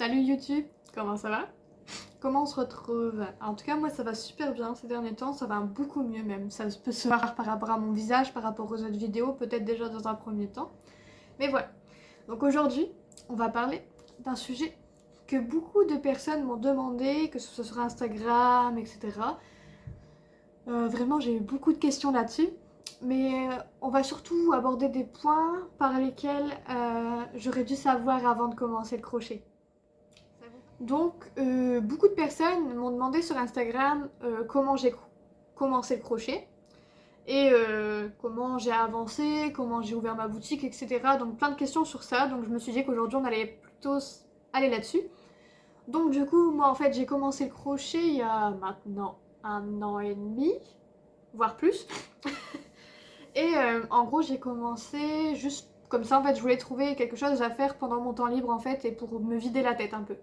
Salut YouTube, comment ça va? Comment on se retrouve? En tout cas moi ça va super bien ces derniers temps, ça va beaucoup mieux même. Ça peut se voir par rapport à mon visage, par rapport aux autres vidéos, peut-être déjà dans un premier temps. Mais voilà. Donc aujourd'hui, on va parler d'un sujet que beaucoup de personnes m'ont demandé, que ce soit sur Instagram, etc. Vraiment j'ai eu beaucoup de questions là-dessus. Mais on va surtout aborder des points par lesquels j'aurais dû savoir avant de commencer le crochet. Donc, beaucoup de personnes m'ont demandé sur Instagram comment j'ai commencé le crochet et comment j'ai avancé, comment j'ai ouvert ma boutique, etc. Donc, plein de questions sur ça. Donc, je me suis dit qu'aujourd'hui, on allait plutôt aller là-dessus. Donc, du coup, moi, en fait, j'ai commencé le crochet il y a maintenant 1 an et demi, voire plus. Et en gros, j'ai commencé juste comme ça. En fait, je voulais trouver quelque chose à faire pendant mon temps libre, en fait, et pour me vider la tête un peu.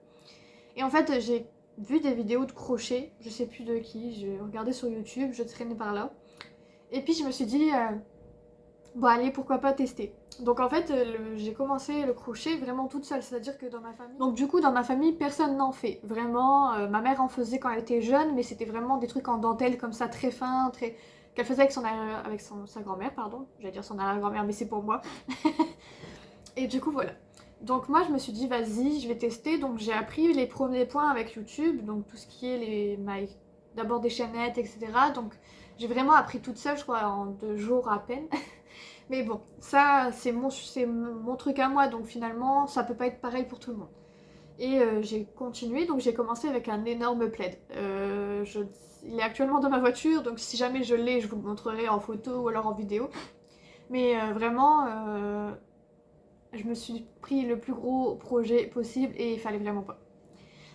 Et en fait, j'ai vu des vidéos de crochet, je sais plus de qui, j'ai regardé sur YouTube, je traînais par là. Et puis je me suis dit, bon allez, pourquoi pas tester. Donc en fait, j'ai commencé le crochet vraiment toute seule, c'est-à-dire que dans ma famille... Donc du coup, dans ma famille, personne n'en fait. Vraiment, ma mère en faisait quand elle était jeune, mais c'était vraiment des trucs en dentelle comme ça, très fins, très... qu'elle faisait avec sa grand-mère, pardon. J'allais dire son arrière-grand-mère, mais c'est pour moi. Et du coup, voilà. Donc moi je me suis dit vas-y je vais tester, donc j'ai appris les premiers points avec YouTube, donc tout ce qui est d'abord des chaînettes, etc. Donc j'ai vraiment appris toute seule, je crois en 2 jours à peine. Mais bon, ça c'est mon truc à moi, donc finalement ça peut pas être pareil pour tout le monde. Et j'ai continué, donc j'ai commencé avec un énorme plaid. Il est actuellement dans ma voiture, donc si jamais je l'ai, je vous le montrerai en photo ou alors en vidéo. Mais vraiment, je me suis pris le plus gros projet possible et il fallait vraiment pas.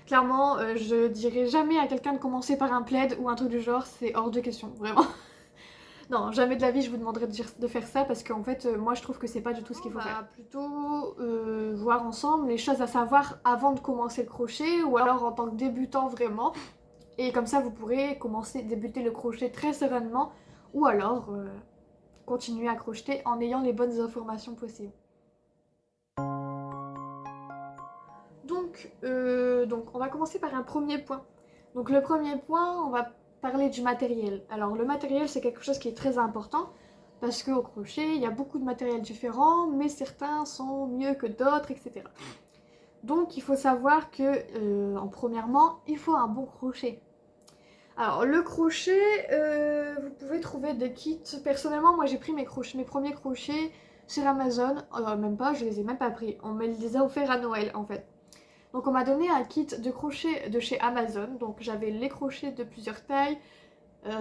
Clairement, je dirais jamais à quelqu'un de commencer par un plaid ou un truc du genre, c'est hors de question, vraiment. Non, jamais de la vie je vous demanderais de faire ça parce qu'en fait, moi je trouve que c'est pas du tout ce qu'il faut faire. On va plutôt voir ensemble les choses à savoir avant de commencer le crochet ou alors en tant que débutant vraiment. Et comme ça, vous pourrez débuter le crochet très sereinement ou alors continuer à crocheter en ayant les bonnes informations possibles. Donc on va commencer par un premier point. Donc le premier point, on va parler du matériel. Alors le matériel, c'est quelque chose qui est très important parce qu'au crochet, il y a beaucoup de matériel différent, mais certains sont mieux que d'autres, etc. Donc il faut savoir que, en premièrement, il faut un bon crochet. Alors le crochet, vous pouvez trouver des kits. Personnellement, moi j'ai pris mes premiers crochets sur Amazon. Même pas, je les ai même pas pris. On me les a offerts à Noël en fait. Donc on m'a donné un kit de crochet de chez Amazon, donc j'avais les crochets de plusieurs tailles,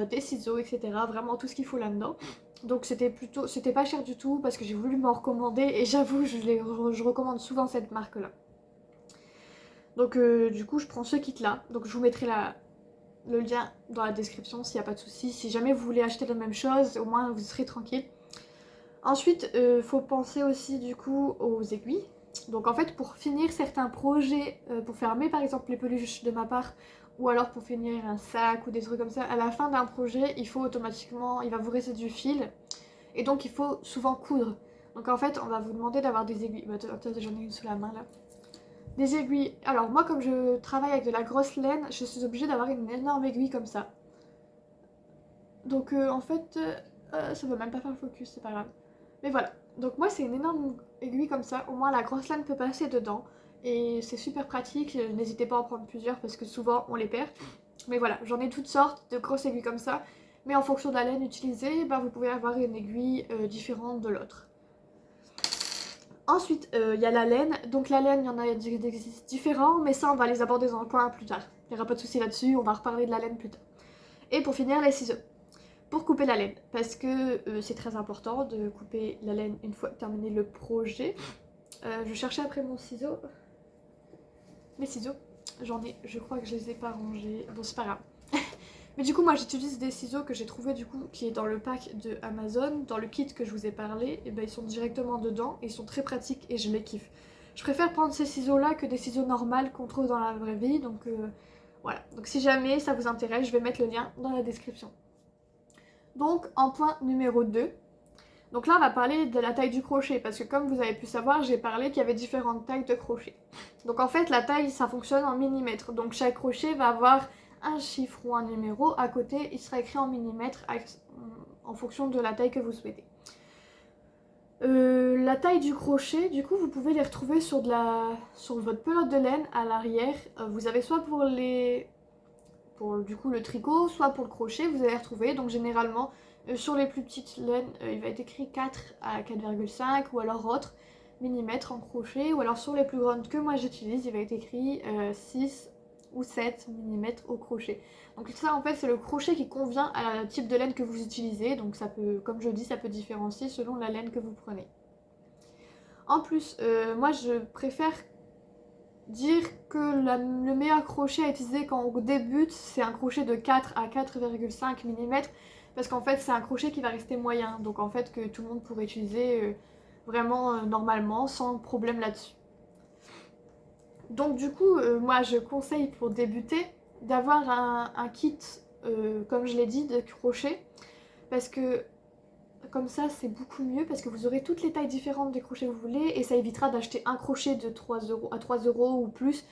des ciseaux, etc. Vraiment tout ce qu'il faut là-dedans. Donc c'était pas cher du tout parce que j'ai voulu m'en recommander et j'avoue je recommande souvent cette marque-là. Donc du coup je prends ce kit-là, donc je vous mettrai le lien dans la description s'il n'y a pas de souci. Si jamais vous voulez acheter la même chose, au moins vous serez tranquille. Ensuite, faut penser aussi du coup aux aiguilles. Donc en fait, pour finir certains projets, pour fermer par exemple les peluches de ma part, ou alors pour finir un sac ou des trucs comme ça, à la fin d'un projet, il va vous rester du fil, et donc il faut souvent coudre. Donc en fait, on va vous demander d'avoir des aiguilles. Bah, j'en ai une sous la main là. Des aiguilles. Alors moi, comme je travaille avec de la grosse laine, je suis obligée d'avoir une énorme aiguille comme ça. Donc en fait, ça va même pas faire le focus, c'est pas grave. Mais voilà, donc moi c'est une énorme aiguille comme ça, au moins la grosse laine peut passer dedans. Et c'est super pratique, n'hésitez pas à en prendre plusieurs parce que souvent on les perd. Mais voilà, j'en ai toutes sortes de grosses aiguilles comme ça. Mais en fonction de la laine utilisée, bah, vous pouvez avoir une aiguille différente de l'autre. Ensuite, il y a la laine. Donc la laine, il y en a différents, mais ça on va les aborder dans le point plus tard. Il n'y aura pas de souci là-dessus, on va reparler de la laine plus tard. Et pour finir, les ciseaux. Pour couper la laine, parce que c'est très important de couper la laine une fois terminé le projet. Je cherchais après mes ciseaux, je crois que je les ai pas rangés, bon c'est pas grave. Mais du coup moi j'utilise des ciseaux que j'ai trouvé du coup qui est dans le pack de Amazon, dans le kit que je vous ai parlé, et ben ils sont directement dedans, et ils sont très pratiques et je les kiffe. Je préfère prendre ces ciseaux là que des ciseaux normaux qu'on trouve dans la vraie vie, donc voilà. Donc si jamais ça vous intéresse, je vais mettre le lien dans la description. Donc en point numéro 2, Donc là on va parler de la taille du crochet parce que comme vous avez pu savoir, j'ai parlé qu'il y avait différentes tailles de crochet. Donc en fait la taille ça fonctionne en millimètres, donc chaque crochet va avoir un chiffre ou un numéro à côté, il sera écrit en millimètres en fonction de la taille que vous souhaitez. La taille du crochet, du coup vous pouvez les retrouver sur votre pelote de laine à l'arrière. Vous avez soit pour du coup le tricot, soit pour le crochet, vous allez retrouver. Donc généralement sur les plus petites laines, il va être écrit 4 à 4,5 ou alors autre millimètres en crochet, ou alors sur les plus grandes que moi j'utilise, il va être écrit 6 ou 7 mm au crochet. Donc ça en fait c'est le crochet qui convient à type de laine que vous utilisez, donc ça peut, comme je dis, ça peut différencier selon la laine que vous prenez. En plus, moi je préfère dire que le meilleur crochet à utiliser quand on débute, c'est un crochet de 4 à 4,5 mm, parce qu'en fait c'est un crochet qui va rester moyen, donc en fait que tout le monde pourrait utiliser vraiment normalement, sans problème là-dessus. Donc du coup, moi je conseille pour débuter d'avoir un kit, comme je l'ai dit, de crochet, parce que comme ça c'est beaucoup mieux, parce que vous aurez toutes les tailles différentes des crochets que vous voulez, et ça évitera d'acheter un crochet de 3 € ou plus,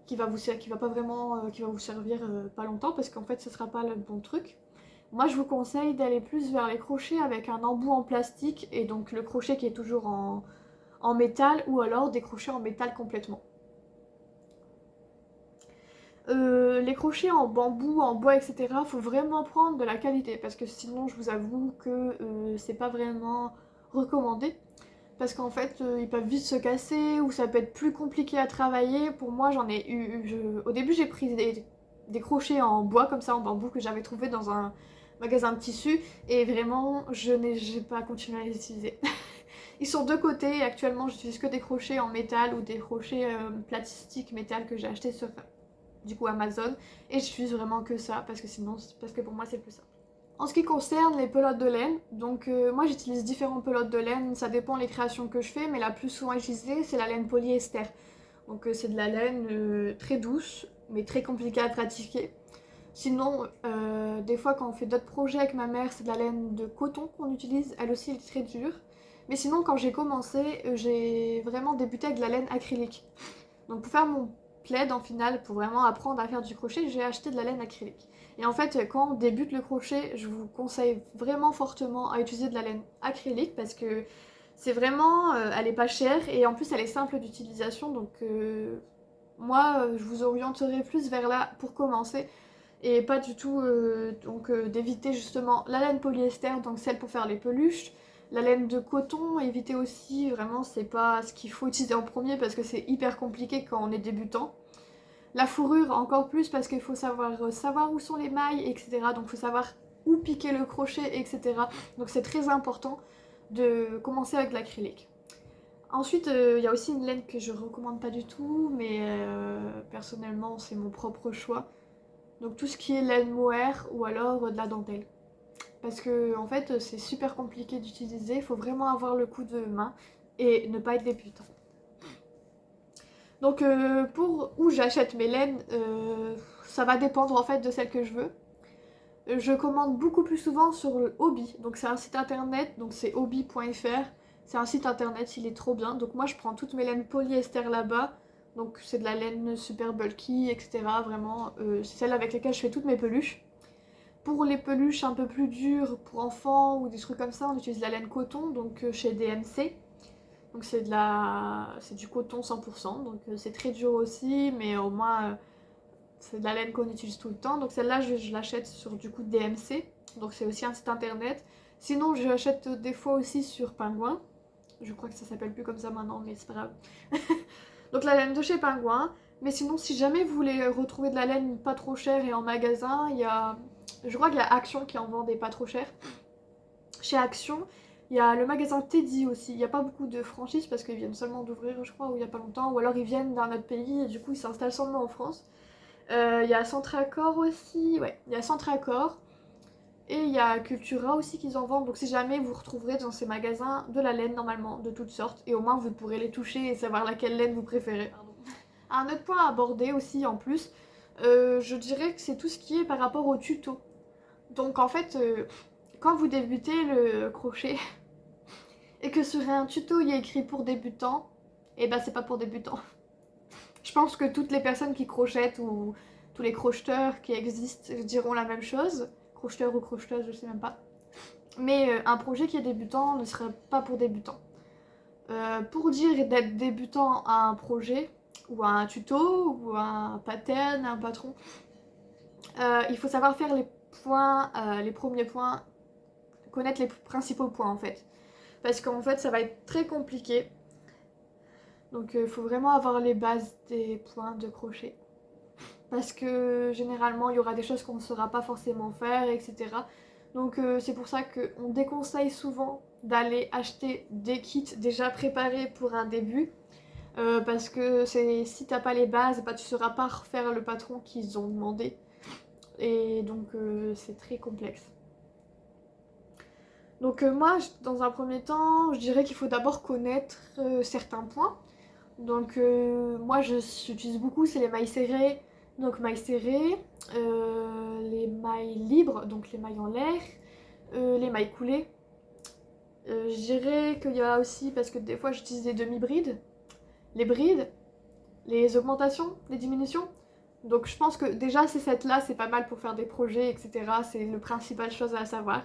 qui va vous servir pas longtemps, parce qu'en fait ce sera pas le bon truc. Moi je vous conseille d'aller plus vers les crochets avec un embout en plastique, et donc le crochet qui est toujours en métal, ou alors des crochets en métal complètement. Les crochets en bambou, en bois, etc. Faut vraiment prendre de la qualité, parce que sinon je vous avoue que c'est pas vraiment recommandé, parce qu'en fait ils peuvent vite se casser, ou ça peut être plus compliqué à travailler. Pour moi j'en ai eu, au début j'ai pris des crochets en bois comme ça, en bambou, que j'avais trouvé dans un magasin de tissus, et vraiment j'ai pas continué à les utiliser. Ils sont de côté, et actuellement j'utilise que des crochets en métal ou des crochets plastiques métal que j'ai acheté sur du coup Amazon, et j'utilise vraiment que ça parce que pour moi c'est plus simple. En ce qui concerne les pelotes de laine, donc moi j'utilise différentes pelotes de laine, ça dépend des créations que je fais, mais la plus souvent utilisée c'est la laine polyester. Donc c'est de la laine très douce mais très compliquée à pratiquer. Sinon, des fois quand on fait d'autres projets avec ma mère, c'est de la laine de coton qu'on utilise, elle aussi elle est très dure. Mais sinon quand j'ai commencé, j'ai vraiment débuté avec de la laine acrylique. Donc pour faire mon plaid en finale, pour vraiment apprendre à faire du crochet, j'ai acheté de la laine acrylique. Et en fait, quand on débute le crochet, je vous conseille vraiment fortement à utiliser de la laine acrylique, parce que c'est vraiment, elle est pas chère, et en plus elle est simple d'utilisation, donc moi je vous orienterai plus vers là pour commencer, et pas du tout d'éviter justement la laine polyester, donc celle pour faire les peluches. La laine de coton, évitez aussi, vraiment c'est pas ce qu'il faut utiliser en premier, parce que c'est hyper compliqué quand on est débutant. La fourrure encore plus, parce qu'il faut savoir où sont les mailles, etc. Donc il faut savoir où piquer le crochet, etc. Donc c'est très important de commencer avec l'acrylique. Ensuite, il y a aussi une laine que je recommande pas du tout, mais personnellement c'est mon propre choix. Donc tout ce qui est laine mohair ou alors de la dentelle. Parce que en fait c'est super compliqué d'utiliser, il faut vraiment avoir le coup de main et ne pas être débutant. Donc pour où j'achète mes laines, ça va dépendre en fait de celle que je veux. Je commande beaucoup plus souvent sur le Hobby, donc c'est un site internet, donc c'est hobby.fr. C'est un site internet, il est trop bien. Donc moi je prends toutes mes laines polyester là-bas. Donc c'est de la laine super bulky, etc. Vraiment, c'est celle avec laquelle je fais toutes mes peluches. Pour les peluches un peu plus dures pour enfants ou des trucs comme ça, on utilise la laine coton, donc chez DMC. Donc c'est du coton 100%, donc c'est très dur aussi, mais au moins c'est de la laine qu'on utilise tout le temps. Donc celle-là je l'achète sur du coup DMC, donc c'est aussi un site internet. Sinon je l'achète des fois aussi sur Penguin. Je crois que ça s'appelle plus comme ça maintenant, mais c'est pas grave. Donc la laine de chez Penguin. Mais sinon, si jamais vous voulez retrouver de la laine pas trop chère et en magasin, je crois qu'il y a Action qui en vend des pas trop chères. Chez Action, il y a le magasin Teddy aussi. Il n'y a pas beaucoup de franchises parce qu'ils viennent seulement d'ouvrir, je crois, ou il n'y a pas longtemps. Ou alors ils viennent d'un autre pays et du coup ils s'installent seulement en France. Il y a Centracor aussi, ouais, il y a Centracor. Et il y a Cultura aussi qu'ils en vendent, donc si jamais vous retrouverez dans ces magasins de la laine normalement, de toutes sortes, et au moins vous pourrez les toucher et savoir laquelle laine vous préférez. Un autre point à aborder aussi en plus, je dirais que c'est tout ce qui est par rapport au tuto. Donc en fait, quand vous débutez le crochet, et que sur un tuto il y a écrit pour débutants, et bah c'est pas pour débutants. Je pense que toutes les personnes qui crochettent ou tous les crocheteurs qui existent diront la même chose. Crocheteur ou crocheteuse, je sais même pas. Mais un projet qui est débutant ne serait pas pour débutants. Pour dire d'être débutant à un projet, ou à un tuto, ou à un pattern, un patron, il faut savoir faire les points, les premiers points, connaître les principaux points en fait. Parce qu'en fait ça va être très compliqué. Donc il faut vraiment avoir les bases des points de crochet. Parce que généralement il y aura des choses qu'on ne saura pas forcément faire, etc. Donc c'est pour ça qu'on déconseille souvent d'aller acheter des kits déjà préparés pour un début. Parce que si t'as pas les bases, bah, tu sauras pas refaire le patron qu'ils ont demandé. Et donc c'est très complexe. Donc moi, dans un premier temps, je dirais qu'il faut d'abord connaître certains points. Donc moi j'utilise beaucoup, c'est les mailles serrées. Donc mailles serrées, les mailles libres, donc les mailles en l'air, les mailles coulées. Je dirais qu'il y a aussi, parce que des fois j'utilise des demi-brides, les brides, les augmentations, les diminutions. Donc je pense que déjà ces sets-là, c'est pas mal pour faire des projets, etc. C'est le principal chose à savoir.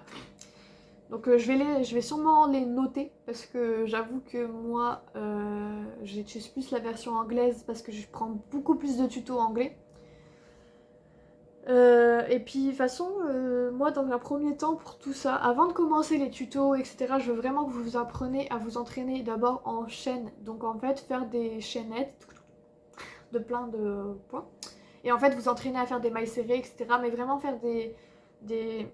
Donc je vais sûrement les noter parce que j'avoue que moi j'utilise plus la version anglaise parce que je prends beaucoup plus de tutos anglais. Et puis de toute façon, moi dans un premier temps pour tout ça, avant de commencer les tutos, etc., je veux vraiment que vous appreniez à vous entraîner d'abord en chaîne. Donc en fait faire des chaînettes de plein de points. Et en fait vous entraîner à faire des mailles serrées, etc. Mais vraiment faire des...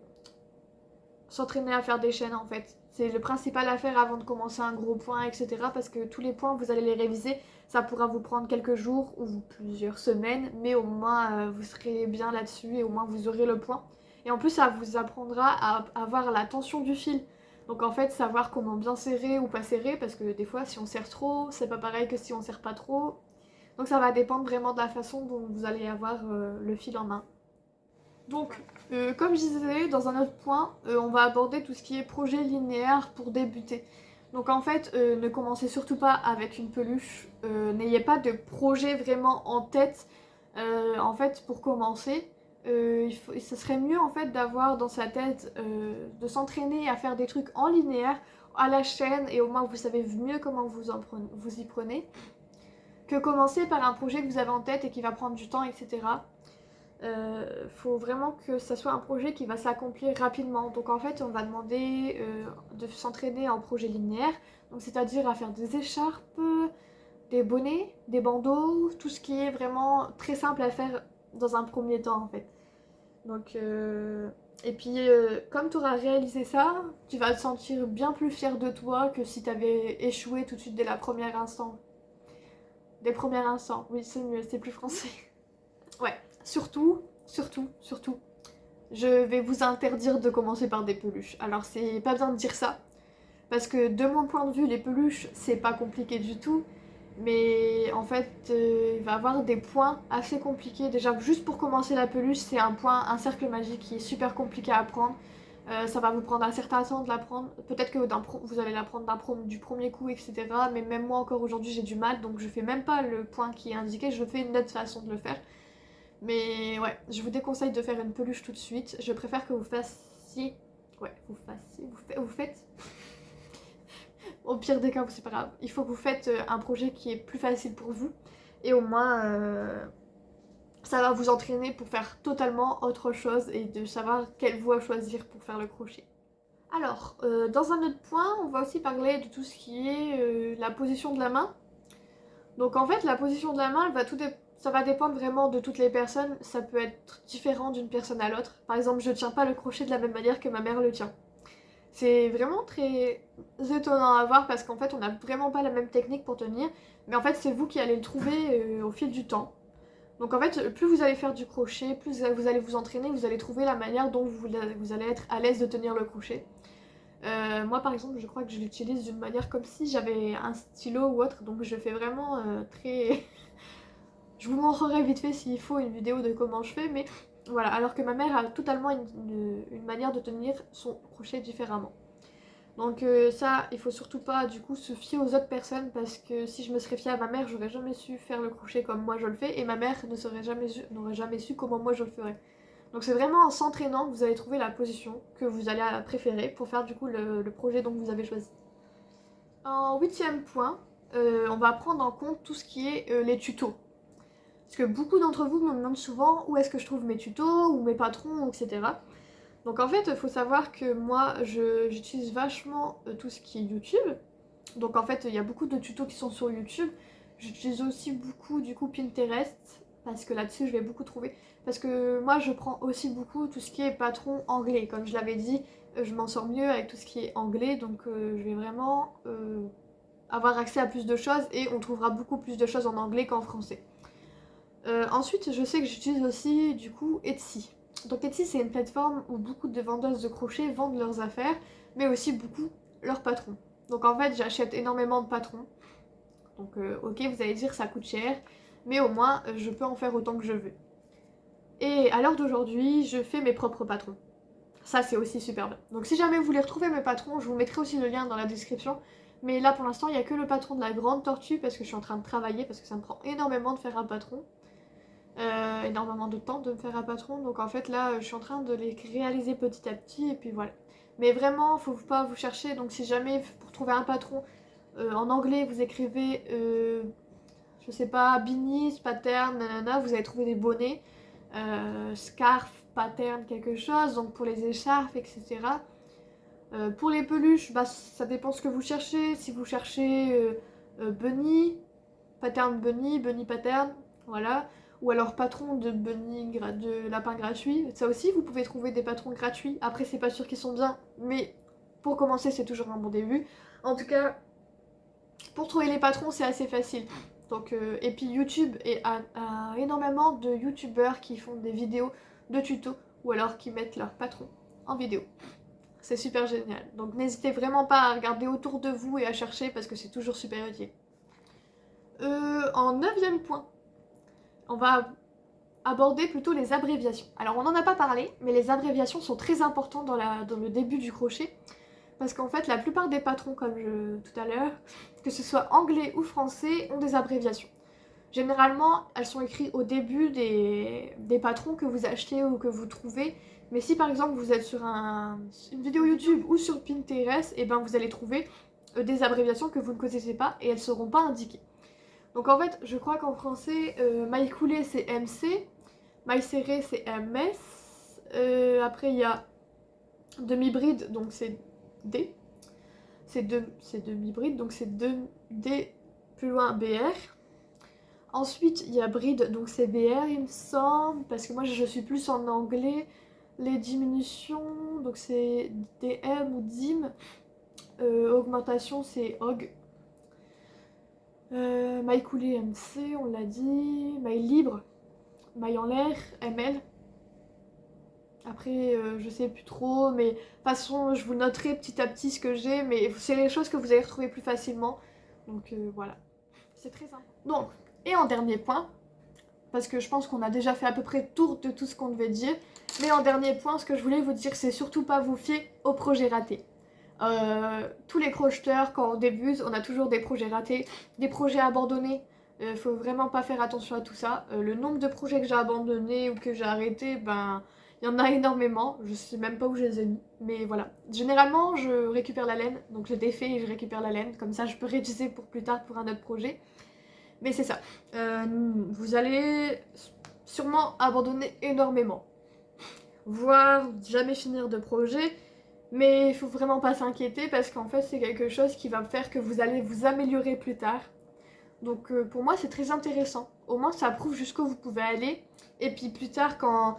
s'entraîner à faire des chaînes en fait. C'est le principal à faire avant de commencer un gros point, etc. Parce que tous les points, vous allez les réviser. Ça pourra vous prendre quelques jours ou plusieurs semaines, mais au moins vous serez bien là-dessus et au moins vous aurez le point. Et en plus, ça vous apprendra à avoir la tension du fil. Donc en fait, savoir comment bien serrer ou pas serrer, parce que des fois, si on serre trop, c'est pas pareil que si on serre pas trop. Donc ça va dépendre vraiment de la façon dont vous allez avoir le fil en main. Donc, comme je disais, dans un autre point, on va aborder tout ce qui est projet linéaire pour débuter. Donc en fait, ne commencez surtout pas avec une peluche, n'ayez pas de projet vraiment en tête. En fait, pour commencer, ce serait mieux en fait d'avoir dans sa tête, de s'entraîner à faire des trucs en linéaire, à la chaîne, et au moins vous savez mieux comment vous y prenez, que commencer par un projet que vous avez en tête et qui va prendre du temps, etc. Faut vraiment que ça soit un projet qui va s'accomplir rapidement. Donc en fait, on va demander de s'entraîner en projet linéaire, donc c'est-à-dire à faire des écharpes, des bonnets, des bandeaux, tout ce qui est vraiment très simple à faire dans un premier temps en fait. Donc et puis comme tu auras réalisé ça, tu vas te sentir bien plus fier de toi que si tu avais échoué tout de suite dès la première instant. Dès le premier instant, oui c'est mieux, c'est plus français. Ouais, surtout, je vais vous interdire de commencer par des peluches. Alors c'est pas bien de dire ça, parce que de mon point de vue, les peluches, c'est pas compliqué du tout, mais en fait, il va y avoir des points assez compliqués. Déjà, juste pour commencer la peluche, c'est un cercle magique qui est super compliqué à apprendre. Ça va vous prendre un certain temps de l'apprendre. Peut-être que vous allez l'apprendre du premier coup, etc. Mais même moi encore aujourd'hui, j'ai du mal, donc je fais même pas le point qui est indiqué, je fais une autre façon de le faire. Mais ouais, je vous déconseille de faire une peluche tout de suite. Je préfère que vous fassiez... Ouais, vous faites... Au pire des cas, c'est pas grave. Il faut que vous faites un projet qui est plus facile pour vous. Et au moins, ça va vous entraîner pour faire totalement autre chose et de savoir quelle voie choisir pour faire le crochet. Alors, dans un autre point, on va aussi parler de tout ce qui est la position de la main. Donc en fait, la position de la main, ça va dépendre vraiment de toutes les personnes. Ça peut être différent d'une personne à l'autre. Par exemple, je tiens pas le crochet de la même manière que ma mère le tient. C'est vraiment très étonnant à voir parce qu'en fait, on n'a vraiment pas la même technique pour tenir. Mais en fait, c'est vous qui allez le trouver au fil du temps. Donc en fait, plus vous allez faire du crochet, plus vous allez vous entraîner, vous allez trouver la manière dont vous allez être à l'aise de tenir le crochet. Moi par exemple, je crois que je l'utilise d'une manière comme si j'avais un stylo ou autre, donc je fais vraiment très... Je vous montrerai vite fait s'il faut une vidéo de comment je fais, mais voilà, alors que ma mère a totalement une manière de tenir son crochet différemment. Donc ça, il faut surtout pas du coup se fier aux autres personnes, parce que si je me serais fiée à ma mère, j'aurais jamais su faire le crochet comme moi je le fais, et ma mère n'aurait jamais su comment moi je le ferais. Donc c'est vraiment en s'entraînant que vous allez trouver la position que vous allez préférer pour faire du coup le projet dont vous avez choisi. En 8e point, on va prendre en compte tout ce qui est les tutos. Parce que beaucoup d'entre vous me demandent souvent où est-ce que je trouve mes tutos, ou mes patrons, etc. Donc en fait, il faut savoir que moi, j'utilise vachement tout ce qui est YouTube. Donc en fait, il y a beaucoup de tutos qui sont sur YouTube. J'utilise aussi beaucoup du coup Pinterest, parce que là-dessus, je vais beaucoup trouver. Parce que moi, je prends aussi beaucoup tout ce qui est patron anglais. Comme je l'avais dit, je m'en sors mieux avec tout ce qui est anglais. Donc je vais vraiment avoir accès à plus de choses, et on trouvera beaucoup plus de choses en anglais qu'en français. Ensuite, je sais que j'utilise aussi du coup Etsy. Donc Etsy, c'est une plateforme où beaucoup de vendeuses de crochets vendent leurs affaires, mais aussi beaucoup leurs patrons. Donc en fait, j'achète énormément de patrons. Donc ok, vous allez dire ça coûte cher, mais au moins je peux en faire autant que je veux. Et à l'heure d'aujourd'hui, je fais mes propres patrons. Ça, c'est aussi super bien. Donc si jamais vous voulez retrouver mes patrons, je vous mettrai aussi le lien dans la description. Mais là, pour l'instant, il n'y a que le patron de la grande tortue, parce que je suis en train de travailler, parce que ça me prend énormément de faire un patron. Énormément de temps de me faire un patron, donc en fait là je suis en train de les réaliser petit à petit, et puis voilà. Mais vraiment, faut pas vous chercher, donc si jamais pour trouver un patron en anglais vous écrivez je sais pas, beanies, pattern, nanana, vous allez trouver des bonnets, scarf, pattern, quelque chose, donc pour les écharpes, etc. Pour les peluches, bah, ça dépend ce que vous cherchez. Si vous cherchez bunny, pattern bunny, bunny pattern, voilà. Ou alors patron de bunny, de lapin gratuit. Ça aussi, vous pouvez trouver des patrons gratuits. Après, c'est pas sûr qu'ils sont bien, mais pour commencer, c'est toujours un bon début. En tout cas, pour trouver les patrons, c'est assez facile. Donc, et puis YouTube a énormément de youtubeurs qui font des vidéos de tutos, ou alors qui mettent leurs patrons en vidéo. C'est super génial. Donc n'hésitez vraiment pas à regarder autour de vous et à chercher, parce que c'est toujours super utile. En 9e point, on va aborder plutôt les abréviations. Alors on n'en a pas parlé, mais les abréviations sont très importantes dans le début du crochet. Parce qu'en fait, la plupart des patrons, comme tout à l'heure, que ce soit anglais ou français, ont des abréviations. Généralement, elles sont écrites au début des patrons que vous achetez ou que vous trouvez. Mais si par exemple vous êtes sur une vidéo YouTube ou sur Pinterest, et ben vous allez trouver des abréviations que vous ne connaissez pas, et elles ne seront pas indiquées. Donc en fait, je crois qu'en français, maille coulée c'est MC, maille serrée c'est MS, après il y a demi-bride, donc c'est D. C'est demi-bride, donc c'est 2D plus loin BR. Ensuite, il y a bride, donc c'est BR, il me semble, parce que moi je suis plus en anglais. Les diminutions, donc c'est DM ou DIM. Augmentation, c'est OG. Maille coulée, MC, on l'a dit. Maille libre, maille en l'air, ML. Après, je sais plus trop, mais de toute façon, je vous noterai petit à petit ce que j'ai, mais c'est les choses que vous allez retrouver plus facilement. Donc voilà, c'est très simple. Donc, et en dernier point, parce que je pense qu'on a déjà fait à peu près le tour de tout ce qu'on devait dire, mais en dernier point, ce que je voulais vous dire, c'est surtout pas vous fier aux projets ratés. Tous les crocheteurs, quand on débute, on a toujours des projets ratés, des projets abandonnés. Faut vraiment pas faire attention à tout ça. Le nombre de projets que j'ai abandonnés ou que j'ai arrêtés, ben il y en a énormément. Je sais même pas où je les ai mis, mais voilà. Généralement, je récupère la laine, donc je défais et je récupère la laine, comme ça je peux réutiliser pour plus tard pour un autre projet. Mais c'est ça. Vous allez sûrement abandonner énormément, voire jamais finir de projet. Mais il faut vraiment pas s'inquiéter, parce qu'en fait c'est quelque chose qui va faire que vous allez vous améliorer plus tard. Donc pour moi c'est très intéressant. Au moins ça prouve jusqu'où vous pouvez aller. Et puis plus tard quand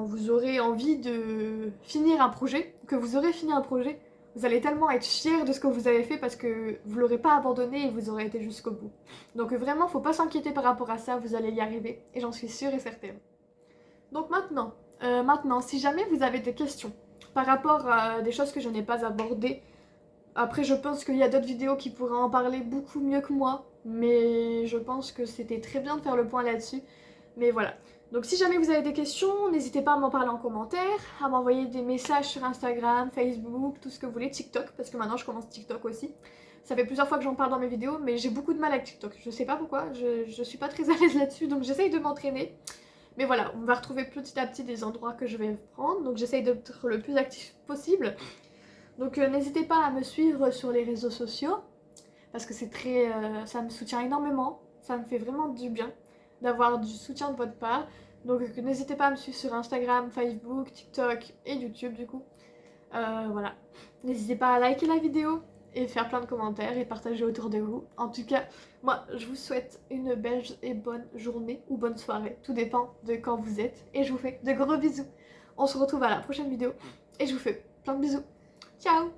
vous aurez envie de finir un projet, que vous aurez fini un projet, vous allez tellement être fiers de ce que vous avez fait, parce que vous l'aurez pas abandonné et vous aurez été jusqu'au bout. Donc vraiment faut pas s'inquiéter par rapport à ça, vous allez y arriver. Et j'en suis sûre et certaine. Donc maintenant, si jamais vous avez des questions par rapport à des choses que je n'ai pas abordées, après je pense qu'il y a d'autres vidéos qui pourraient en parler beaucoup mieux que moi, mais je pense que c'était très bien de faire le point là-dessus. Mais voilà, Donc si jamais vous avez des questions, n'hésitez pas à m'en parler en commentaire, à m'envoyer des messages sur Instagram, Facebook, tout ce que vous voulez, TikTok, parce que maintenant je commence TikTok aussi. Ça fait plusieurs fois que j'en parle dans mes vidéos, mais j'ai beaucoup de mal avec TikTok. Je sais pas pourquoi, je suis pas très à l'aise là-dessus, donc j'essaye de m'entraîner. Mais voilà, on va retrouver petit à petit des endroits que je vais prendre, donc j'essaye d'être le plus actif possible. Donc n'hésitez pas à me suivre sur les réseaux sociaux, parce que c'est très, ça me soutient énormément, ça me fait vraiment du bien d'avoir du soutien de votre part. Donc n'hésitez pas à me suivre sur Instagram, Facebook, TikTok et YouTube du coup. Voilà. N'hésitez pas à liker la vidéo et faire plein de commentaires et partager autour de vous. En tout cas, moi je vous souhaite une belle et bonne journée ou bonne soirée. Tout dépend de quand vous êtes. Et je vous fais de gros bisous. On se retrouve à la prochaine vidéo et je vous fais plein de bisous. Ciao!